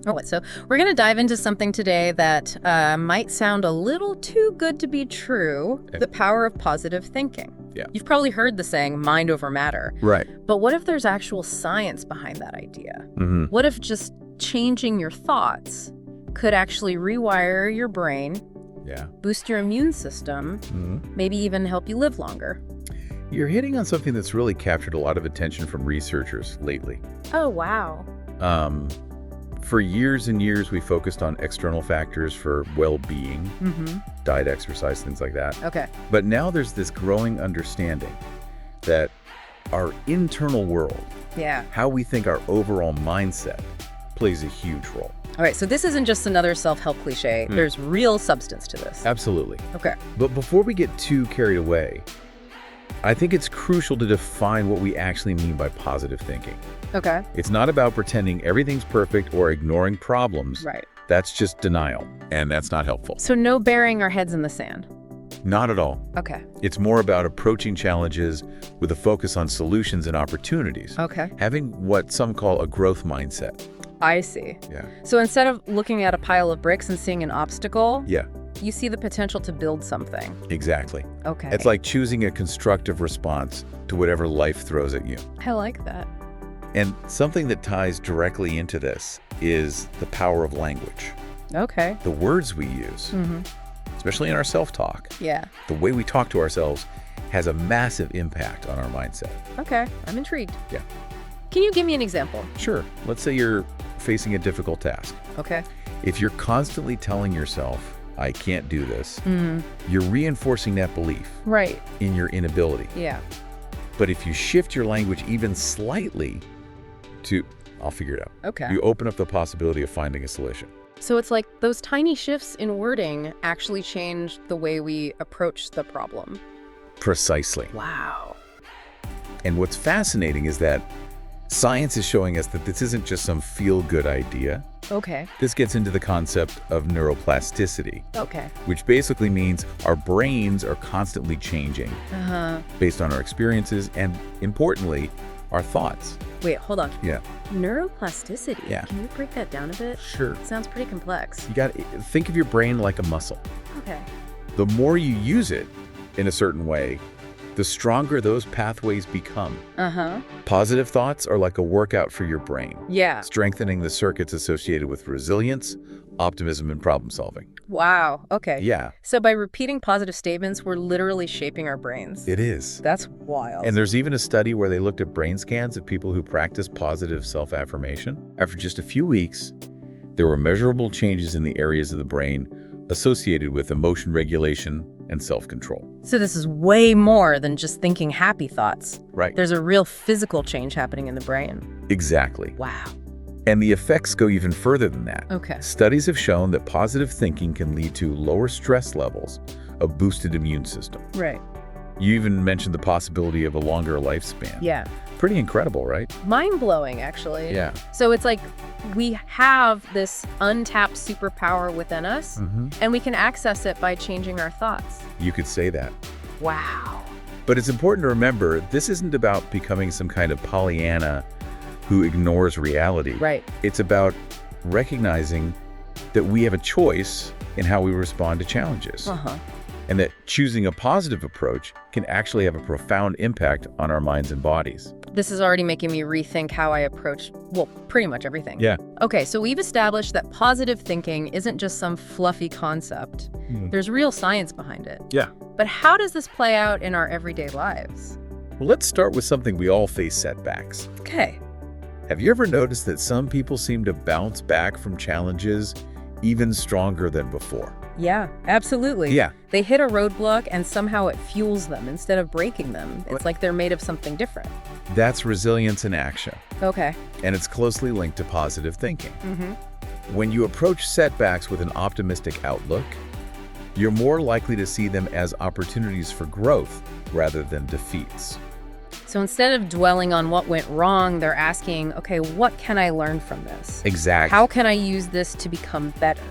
All right, so we're going to dive into something today that might sound a little too good to be true, Okay. the power of positive thinking. Yeah. You've probably heard the saying, mind over matter. Right. But what if there's actual science behind that idea? Mm-hmm. What if just changing your thoughts could actually rewire your brain, Yeah. boost your immune system, Mm-hmm. maybe even help you live longer? You're hitting on something that's really captured a lot of attention from researchers lately. Oh, wow. For years and years, we focused on external factors for well-being, Mm-hmm. diet, exercise, things like that. Okay. But now there's this growing understanding that our internal world, Yeah. how we think, our overall mindset, plays a huge role. All right, so this isn't just another self-help cliche. Hmm. There's real substance to this. Absolutely. Okay. But before we get too carried away, I think it's crucial to define what we actually mean by positive thinking. Okay. It's not about pretending everything's perfect or ignoring problems. Right. That's just denial, and that's not helpful. So no burying our heads in the sand. Not at all. Okay. It's more about approaching challenges with a focus on solutions and opportunities. Okay. Having what some call a growth mindset. I see. Yeah. So instead of looking at a pile of bricks and seeing an obstacle, Yeah, you see the potential to build something. exactly. Okay. It's like choosing a constructive response to whatever life throws at you. I like that. And something that ties directly into this is the power of language. Okay. The words we use, Mm-hmm. especially in our self-talk, Yeah. the way we talk to ourselves has a massive impact on our mindset. Okay. I'm intrigued. Yeah. Can you give me an example? Sure, let's say you're facing a difficult task. Okay. If you're constantly telling yourself, I can't do this, Mm. you're reinforcing that belief Right. in your inability. Yeah. But if you shift your language even slightly to, I'll figure it out, Okay. you open up the possibility of finding a solution. So it's like those tiny shifts in wording actually change the way we approach the problem. Precisely. Wow. And what's fascinating is that science is showing us that this isn't just some feel-good idea. Okay. This gets into the concept of neuroplasticity, Okay. which basically means our brains are constantly changing Uh-huh. based on our experiences and, importantly, our thoughts. Wait, hold on. Yeah. Neuroplasticity. Yeah. Can you break that down a bit? Sure. Sounds pretty complex. You got to think of your brain like a muscle. Okay. The more you use it in a certain way, the stronger those pathways become. Uh-huh. Positive thoughts are like a workout for your brain, Yeah. strengthening the circuits associated with resilience, optimism, and problem solving. Wow. Okay. Yeah, So by repeating positive statements, we're literally shaping our brains. it is. That's wild. And there's even a study where they looked at brain scans of people who practice positive self-affirmation. After just a few weeks, there were measurable changes in the areas of the brain associated with emotion regulation and self-control. So this is way more than just thinking happy thoughts. Right. There's a real physical change happening in the brain. Exactly. Wow. And the effects go even further than that. Okay. Studies have shown that positive thinking can lead to lower stress levels, a boosted immune system. Right. You even mentioned the possibility of a longer lifespan. Yeah. Pretty incredible, right? Mind-blowing, actually. Yeah. So it's like we have this untapped superpower within us, and we can access it by changing our thoughts. You could say that. Wow. But it's important to remember, this isn't about becoming some kind of Pollyanna who ignores reality. Right. It's about recognizing that we have a choice in how we respond to challenges. Uh-huh. And that choosing a positive approach can actually have a profound impact on our minds and bodies. This is already making me rethink how I approach, well, pretty much everything. Yeah. Okay, so we've established that positive thinking isn't just some fluffy concept. There's real science behind it. Yeah. But how does this play out in our everyday lives? Well, let's start with something we all face: setbacks. Okay. Have you ever noticed that some people seem to bounce back from challenges even stronger than before? Yeah, absolutely. Yeah. They hit a roadblock and somehow it fuels them instead of breaking them. It's like they're made of something different. That's resilience in action, Okay. and it's closely linked to positive thinking. Mm-hmm. When you approach setbacks with an optimistic outlook, you're more likely to see them as opportunities for growth rather than defeats. So instead of dwelling on what went wrong, they're asking, okay, what can I learn from this? Exactly. How can I use this to become better?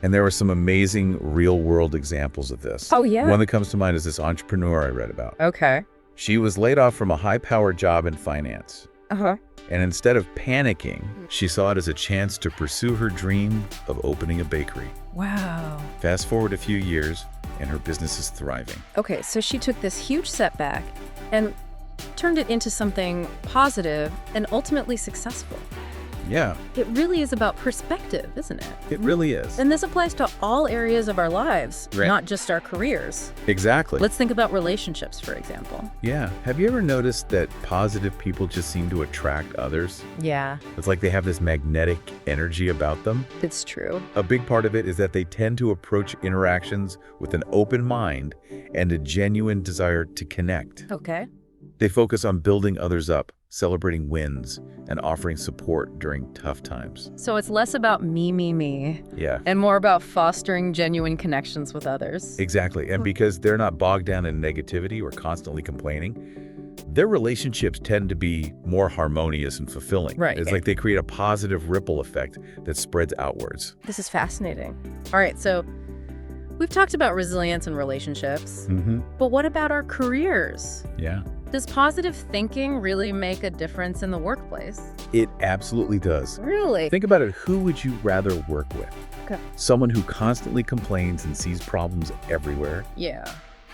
And there are some amazing real-world examples of this. Oh, yeah? One that comes to mind is this entrepreneur I read about. Okay. She was laid off from a high-powered job in finance. Uh-huh. And instead of panicking, she saw it as a chance to pursue her dream of opening a bakery. Wow. Fast forward a few years, and her business is thriving. Okay, so she took this huge setback and turned it into something positive and ultimately successful. Yeah, It really is about perspective, isn't it? it really is. And this applies to all areas of our lives, Right. not just our careers. Exactly. Let's think about relationships, for example. Yeah. Have you ever noticed that positive people just seem to attract others? Yeah, It's like they have this magnetic energy about them. it's true. A big part of it is that they tend to approach interactions with an open mind and a genuine desire to connect. Okay. They focus on building others up, celebrating wins, and offering support during tough times. So it's less about me, Yeah, and more about fostering genuine connections with others. exactly. And because they're not bogged down in negativity or constantly complaining, their relationships tend to be more harmonious and fulfilling. Right. It's like they create a positive ripple effect that spreads outwards. This is fascinating. All right, so we've talked about resilience and relationships, but what about our careers? Yeah. Does positive thinking really make a difference in the workplace? It absolutely does. Really? Think about it. Who would you rather work with? Okay. Someone who constantly complains and sees problems everywhere, Yeah.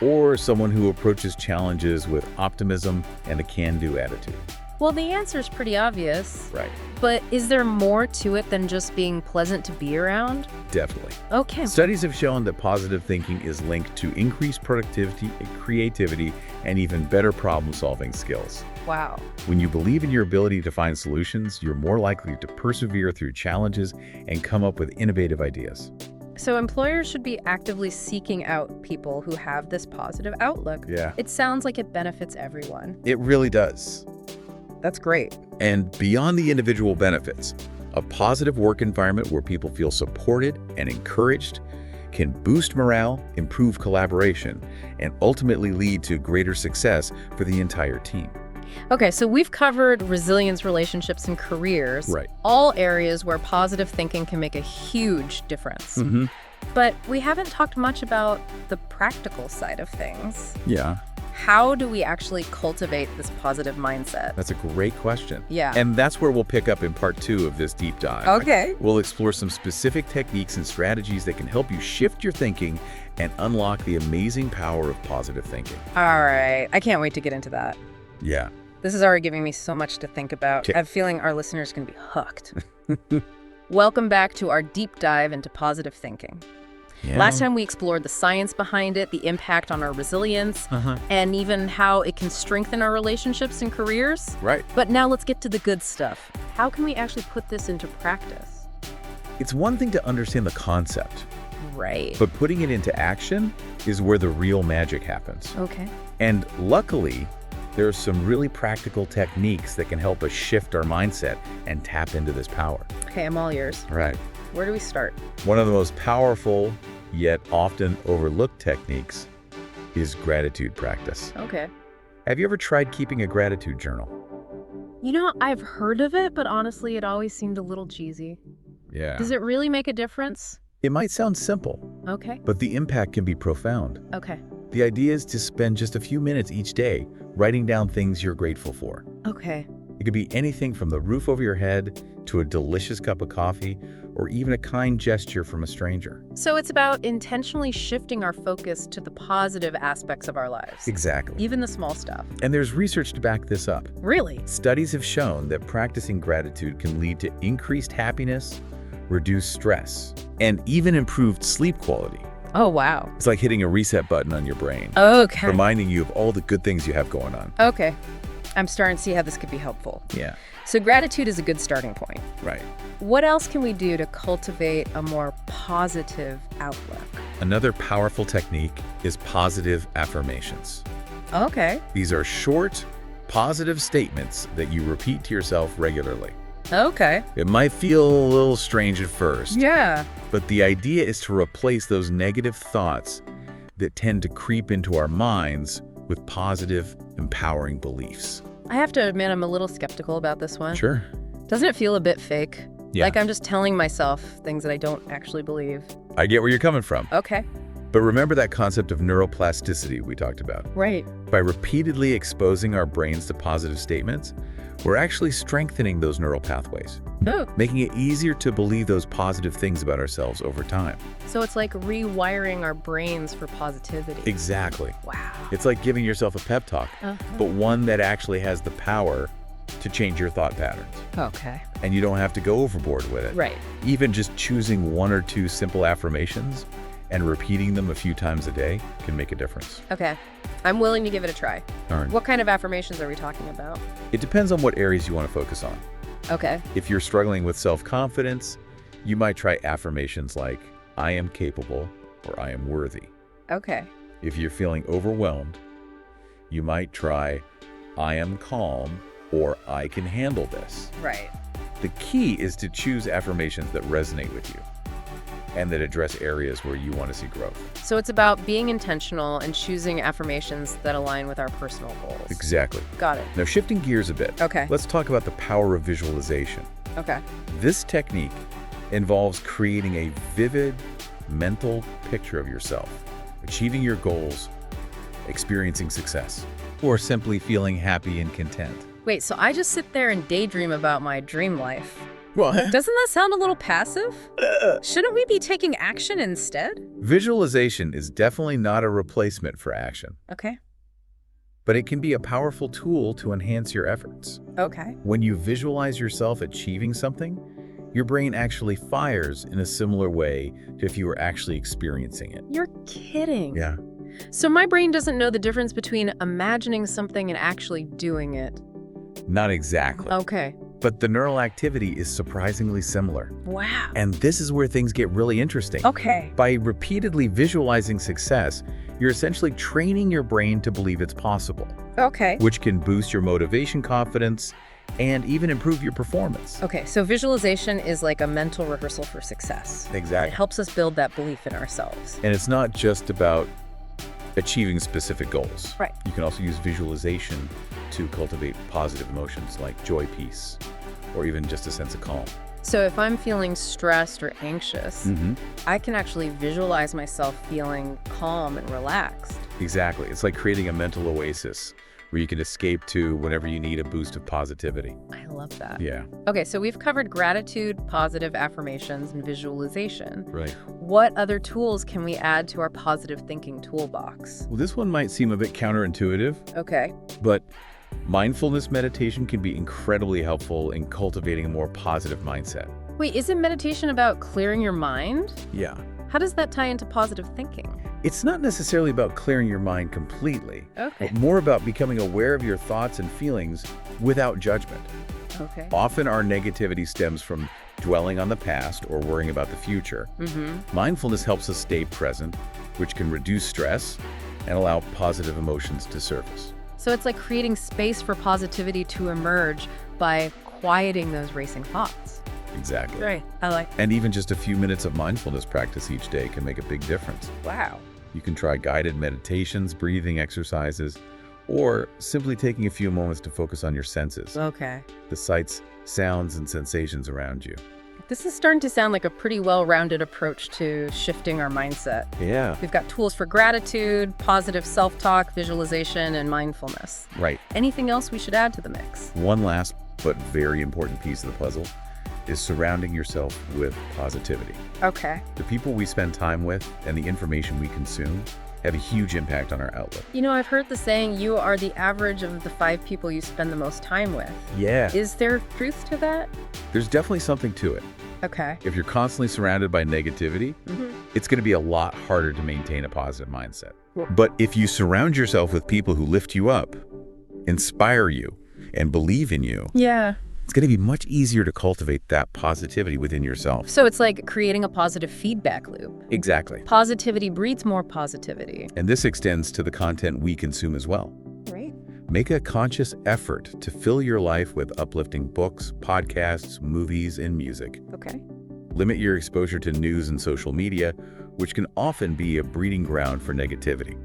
or someone who approaches challenges with optimism and a can-do attitude? Well, the answer is pretty obvious, Right. but is there more to it than just being pleasant to be around? Definitely. Okay. Studies have shown that positive thinking is linked to increased productivity, creativity, and even better problem-solving skills. Wow. When you believe in your ability to find solutions, you're more likely to persevere through challenges and come up with innovative ideas. So employers should be actively seeking out people who have this positive outlook. Yeah. It sounds like it benefits everyone. It really does. That's great. And beyond the individual benefits, a positive work environment where people feel supported and encouraged can boost morale, improve collaboration, and ultimately lead to greater success for the entire team. Okay, so we've covered resilience, relationships, and careers. Right. All areas where positive thinking can make a huge difference. Mm-hmm. But we haven't talked much about the practical side of things. Yeah, How do we actually cultivate this positive mindset? that's a great question. Yeah. And that's where we'll pick up in part 2 of this deep dive. Okay. We'll explore some specific techniques and strategies that can help you shift your thinking and unlock the amazing power of positive thinking. All right. I can't wait to get into that. Yeah. This is already giving me so much to think about. Okay. I have a feeling our listeners are going to be hooked. Welcome back to our deep dive into positive thinking. Yeah. Last time we explored the science behind it, the impact on our resilience, and even how it can strengthen our relationships and careers. Right. But now let's get to the good stuff. How can we actually put this into practice? It's one thing to understand the concept, Right. but putting it into action is where the real magic happens. Okay. And luckily, there are some really practical techniques that can help us shift our mindset and tap into this power. Okay, I'm all ears. Right. Where do we start? One of the most powerful yet often overlooked techniques is gratitude practice. Okay. Have you ever tried keeping a gratitude journal? You know, I've heard of it, but honestly, it always seemed a little cheesy. Yeah. Does it really make a difference? It might sound simple, Okay. but the impact can be profound. Okay. The idea is to spend just a few minutes each day writing down things you're grateful for. Okay. It could be anything from the roof over your head to a delicious cup of coffee or even a kind gesture from a stranger. So it's about intentionally shifting our focus to the positive aspects of our lives. Exactly. Even the small stuff. And there's research to back this up. Really? Studies have shown that practicing gratitude can lead to increased happiness, reduced stress, and even improved sleep quality. Oh, wow. It's like hitting a reset button on your brain, Okay. reminding you of all the good things you have going on. Okay. I'm starting to see how this could be helpful. Yeah, So gratitude is a good starting point. right. What else can we do to cultivate a more positive outlook? Another powerful technique is positive affirmations. Okay. These are short, positive statements that you repeat to yourself regularly. Okay. It might feel a little strange at first, Yeah. but the idea is to replace those negative thoughts that tend to creep into our minds with positive, empowering beliefs. I have to admit, I'm a little skeptical about this one. Sure. Doesn't it feel a bit fake? Yeah. Like I'm just telling myself things that I don't actually believe. I get where you're coming from. Okay. But remember that concept of neuroplasticity we talked about. Right. By repeatedly exposing our brains to positive statements, we're actually strengthening those neural pathways, Oh, making it easier to believe those positive things about ourselves over time. so it's like rewiring our brains for positivity. Exactly. Wow. It's like giving yourself a pep talk, but one that actually has the power to change your thought patterns. Okay. And you don't have to go overboard with it. Right. Even just choosing 1 or 2 simple affirmations and repeating them a few times a day can make a difference. Okay. I'm willing to give it a try. All right. What kind of affirmations are we talking about? It depends on what areas you want to focus on. Okay. If you're struggling with self-confidence, you might try affirmations like, I am capable or I am worthy. Okay. If you're feeling overwhelmed, you might try, I am calm or I can handle this. Right. The key is to choose affirmations that resonate with you and that address areas where you want to see growth. So it's about being intentional and choosing affirmations that align with our personal goals. Exactly. Got it. Now, shifting gears a bit, Okay. let's talk about the power of visualization. Okay. This technique involves creating a vivid mental picture of yourself, achieving your goals, experiencing success, or simply feeling happy and content. Wait, so I just sit there and daydream about my dream life. Well, Doesn't that sound a little passive? Shouldn't we be taking action instead? visualization is definitely not a replacement for action, Okay. but it can be a powerful tool to enhance your efforts. Okay. When you visualize yourself achieving something, your brain actually fires in a similar way to if you were actually experiencing it. You're kidding. Yeah. So my brain doesn't know the difference between imagining something and actually doing it. Not exactly. Okay. But the neural activity is surprisingly similar. Wow. And this is where things get really interesting. Okay. By repeatedly visualizing success, you're essentially training your brain to believe it's possible, Okay. which can boost your motivation, confidence, and even improve your performance. Okay, so visualization is like a mental rehearsal for success. It Exactly. helps us build that belief in ourselves. And it's not just about achieving specific goals. Right. You can also use visualization to cultivate positive emotions like joy, peace, or even just a sense of calm. So if I'm feeling stressed or anxious, I can actually visualize myself feeling calm and relaxed. Exactly. It's like creating a mental oasis where you can escape to whenever you need a boost of positivity. I love that. Yeah. Okay, so we've covered gratitude, positive affirmations, and visualization. Right. What other tools can we add to our positive thinking toolbox? Well, this one might seem a bit counterintuitive, Okay. but mindfulness meditation can be incredibly helpful in cultivating a more positive mindset. Wait, isn't meditation about clearing your mind? Yeah. How does that tie into positive thinking? It's not necessarily about clearing your mind completely, Okay. but more about becoming aware of your thoughts and feelings without judgment. Okay. Often our negativity stems from dwelling on the past or worrying about the future. Mm-hmm. Mindfulness helps us stay present, which can reduce stress and allow positive emotions to surface. So it's like creating space for positivity to emerge by quieting those racing thoughts. Exactly. Right. I like. And even just a few minutes of mindfulness practice each day can make a big difference. Wow. You can try guided meditations, breathing exercises, or simply taking a few moments to focus on your senses, Okay. the sights, sounds, and sensations around you. This is starting to sound like a pretty well-rounded approach to shifting our mindset. Yeah. We've got tools for gratitude, positive self-talk, visualization, and mindfulness. Right. Anything else we should add to the mix? One last but very important piece of the puzzle is surrounding yourself with positivity. Okay. The people we spend time with and the information we consume have a huge impact on our outlook. You know, I've heard the saying, you are the average of the 5 people you spend the most time with. Yeah. Is there truth to that? There's definitely something to it. Okay. If you're constantly surrounded by negativity, it's going to be a lot harder to maintain a positive mindset. But if you surround yourself with people who lift you up, inspire you, and believe in you, Yeah. it's going to be much easier to cultivate that positivity within yourself. So it's like creating a positive feedback loop. Exactly. Positivity breeds more positivity. And this extends to the content we consume as well. Right. Make a conscious effort to fill your life with uplifting books, podcasts, movies, and music. Okay. Limit your exposure to news and social media, which can often be a breeding ground for negativity.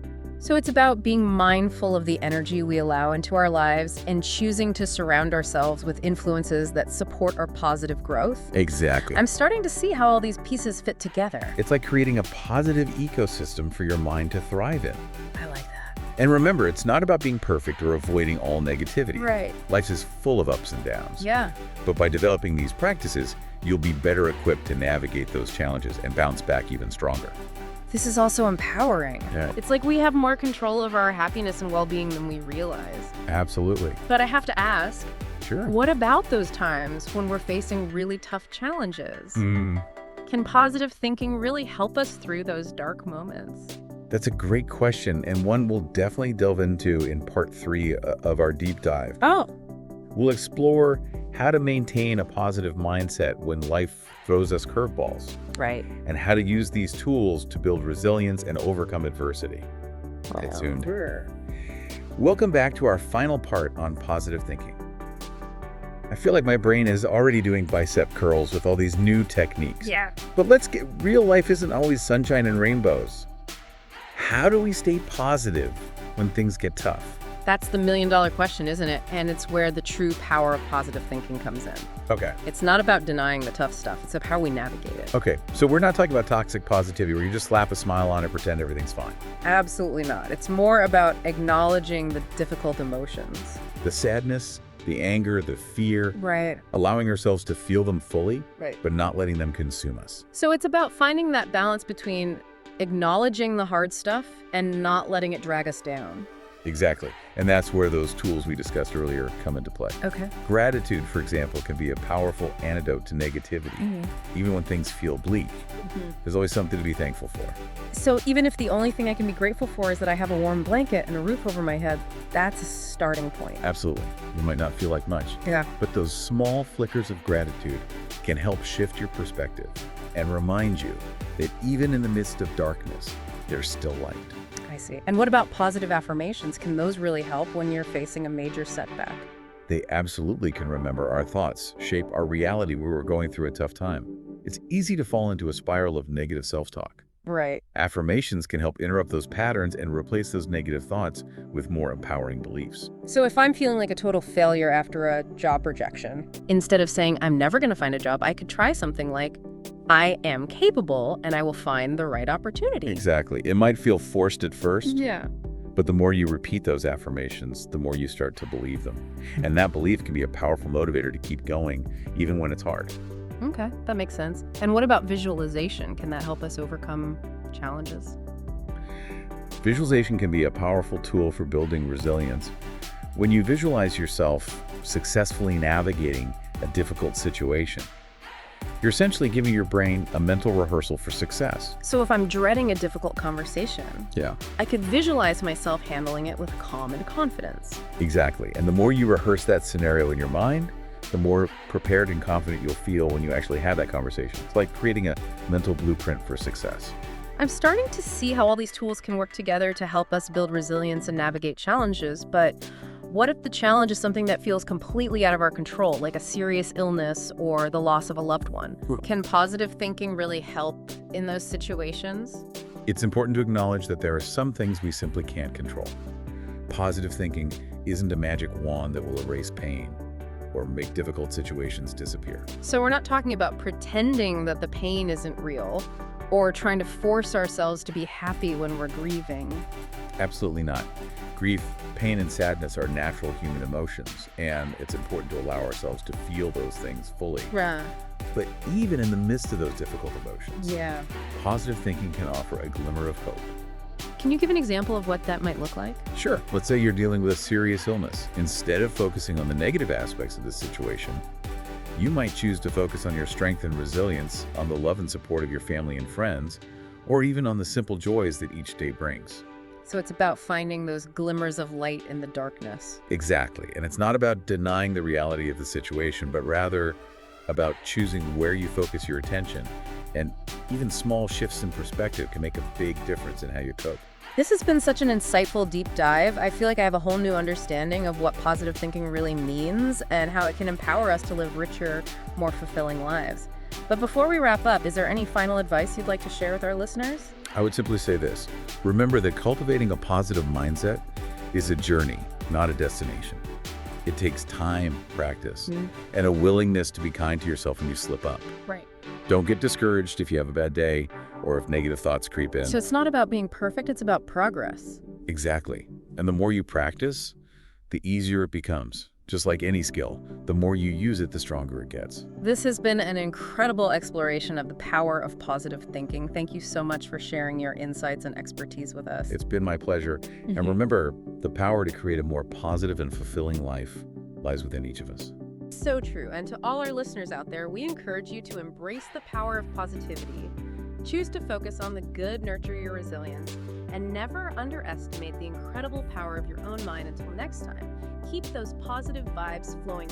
So it's about being mindful of the energy we allow into our lives and choosing to surround ourselves with influences that support our positive growth. Exactly. I'm starting to see how all these pieces fit together. It's like creating a positive ecosystem for your mind to thrive in. I like that. And remember, it's not about being perfect or avoiding all negativity. Right. Life is full of ups and downs. Yeah. But by developing these practices, you'll be better equipped to navigate those challenges and bounce back even stronger. This is also empowering. Yeah. It's like we have more control over our happiness and well-being than we realize. Absolutely. But I have to ask, Sure. what about those times when we're facing really tough challenges? Mm, Can positive thinking really help us through those dark moments? that's a great question, and one we'll definitely delve into in part 3 of our deep dive. Oh, We'll explore how to maintain a positive mindset when life throws us curveballs, right. and how to use these tools to build resilience and overcome adversity. Stay tuned. Welcome back to our final part on positive thinking. I feel like my brain is already doing bicep curls with all these new techniques. Yeah. But real life isn't always sunshine and rainbows. How do we stay positive when things get tough? That's the million-dollar question, isn't it? And it's where the true power of positive thinking comes in. Okay. It's not about denying the tough stuff. It's about how we navigate it. Okay, so we're not talking about toxic positivity where you just slap a smile on it, pretend everything's fine. Absolutely not. It's more about acknowledging the difficult emotions. The sadness, the anger, the fear, Right. allowing ourselves to feel them fully, Right. but not letting them consume us. So it's about finding that balance between acknowledging the hard stuff and not letting it drag us down. Exactly. And that's where those tools we discussed earlier come into play. Okay. Gratitude, for example, can be a powerful antidote to negativity. Even when things feel bleak, there's always something to be thankful for. So even if the only thing I can be grateful for is that I have a warm blanket and a roof over my head, that's a starting point. Absolutely. You might not feel like much, Yeah. but those small flickers of gratitude can help shift your perspective and remind you that even in the midst of darkness, there's still light. I see. And what about positive affirmations? Can those really help when you're facing a major setback? They absolutely can. Remember, our thoughts shape our reality when we're going through a tough time. It's easy to fall into a spiral of negative self-talk. Right. Affirmations can help interrupt those patterns and replace those negative thoughts with more empowering beliefs. So if I'm feeling like a total failure after a job rejection, instead of saying I'm never going to find a job, I could try something like, I am capable and I will find the right opportunity. Exactly. It might feel forced at first, Yeah. but the more you repeat those affirmations, the more you start to believe them. And that belief can be a powerful motivator to keep going, even when it's hard. Okay, that makes sense. And what about visualization? Can that help us overcome challenges? Visualization can be a powerful tool for building resilience. When you visualize yourself successfully navigating a difficult situation, you're essentially giving your brain a mental rehearsal for success. So if I'm dreading a difficult conversation, Yeah, I could visualize myself handling it with calm and confidence. exactly. And the more you rehearse that scenario in your mind, the more prepared and confident you'll feel when you actually have that conversation. It's like creating a mental blueprint for success. I'm starting to see how all these tools can work together to help us build resilience and navigate challenges, but what if the challenge is something that feels completely out of our control, like a serious illness or the loss of a loved one? Can positive thinking really help in those situations? It's important to acknowledge that there are some things we simply can't control. Positive thinking isn't a magic wand that will erase pain or make difficult situations disappear. So we're not talking about pretending that the pain isn't real or trying to force ourselves to be happy when we're grieving. Absolutely not. Grief, pain, and sadness are natural human emotions, and it's important to allow ourselves to feel those things fully. Right. But even in the midst of those difficult emotions, Yeah. positive thinking can offer a glimmer of hope. Can you give an example of what that might look like? Sure. Let's say you're dealing with a serious illness. Instead of focusing on the negative aspects of the situation, you might choose to focus on your strength and resilience, on the love and support of your family and friends, or even on the simple joys that each day brings. So it's about finding those glimmers of light in the darkness. Exactly. And it's not about denying the reality of the situation, but rather about choosing where you focus your attention. And even small shifts in perspective can make a big difference in how you cope. This has been such an insightful deep dive. I feel like I have a whole new understanding of what positive thinking really means and how it can empower us to live richer, more fulfilling lives. But before we wrap up, is there any final advice you'd like to share with our listeners? I would simply say this. Remember that cultivating a positive mindset is a journey, not a destination. It takes time, practice, and a willingness to be kind to yourself when you slip up. Right. Don't get discouraged if you have a bad day or if negative thoughts creep in. So it's not about being perfect, it's about progress. Exactly. And the more you practice, the easier it becomes. Just like any skill, the more you use it, the stronger it gets. This has been an incredible exploration of the power of positive thinking. Thank you so much for sharing your insights and expertise with us. It's been my pleasure. And remember, the power to create a more positive and fulfilling life lies within each of us. So true. And to all our listeners out there, we encourage you to embrace the power of positivity. Choose to focus on the good, nurture your resilience, and never underestimate the incredible power of your own mind. Until next time, keep those positive vibes flowing